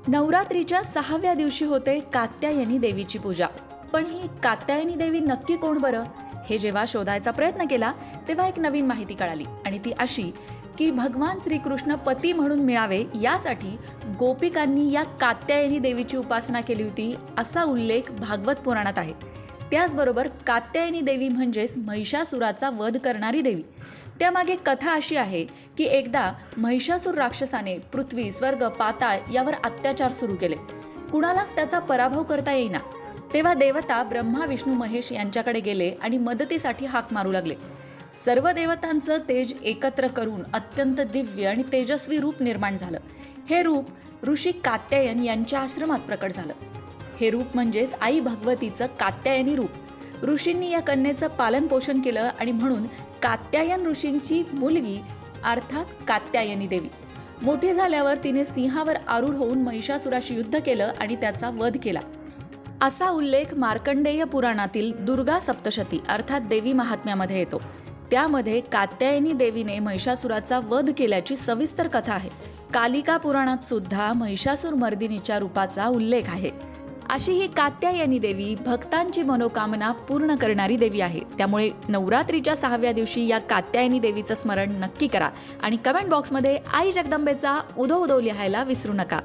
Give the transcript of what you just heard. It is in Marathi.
नवरात्रीच्या 6व्या दिवशी होते कात्यायनी देवीची पूजा. पण ही कात्यायनी देवी नक्की कोण बरं, हे जेव्हा शोधायचा प्रयत्न केला तेव्हा एक नवीन माहिती कळाली. आणि ती अशी की भगवान श्रीकृष्ण पती म्हणून मिळावे यासाठी गोपिकांनी या कात्यायनी देवीची उपासना केली होती, असा उल्लेख भागवत पुराणात आहे. त्याचबरोबर कात्यायनी देवी म्हणजेच महिषासुराचा वध करणारी देवी. त्यामागे कथा अशी आहे की एकदा महिषासूर राक्षसाने पृथ्वी, स्वर्ग, पाताळ यावर अत्याचार सुरू केले. कुणालाच त्याचा पराभव करता येईना. तेव्हा देवता ब्रह्मा, विष्णू, महेश यांच्याकडे गेले आणि मदतीसाठी हाक मारू लागले. सर्व देवतांचं तेज एकत्र करून अत्यंत दिव्य आणि तेजस्वी रूप निर्माण झालं. हे रूप ऋषी कात्यायन यांच्या आश्रमात प्रकट झालं. हे रूप म्हणजेच आई भगवतीचं कात्यायनी रूप. ऋषींनी या कन्येचं पालन पोषण केलं आणि म्हणून कात्यायन ऋषींची मुलगी अर्थात कात्यायनी देवी. मोठी झाल्यावर तिने सिंहावर आरूढ होऊन महिषासुराशी युद्ध केलं आणि त्याचा वध केला, असा उल्लेख मार्कंडेय पुराणातील दुर्गा सप्तशती अर्थात देवी महात्म्यामध्ये येतो. त्यामध्ये कात्यायनी देवीने महिषासुराचा वध केल्याची सविस्तर कथा आहे. कालिका पुराणात सुद्धा महिषासूर मर्दिनीच्या रूपाचा उल्लेख आहे. अशी ही कात्यायनी देवी भक्तांची मनोकामना पूर्ण करणारी देवी आहे. त्यामुळे नवरात्रीच्या 6व्या दिवशी या कात्यायनी देवीचं स्मरण नक्की करा आणि कमेंट बॉक्समध्ये आई जगदंबेचा उदो उदो लिहायला विसरू नका.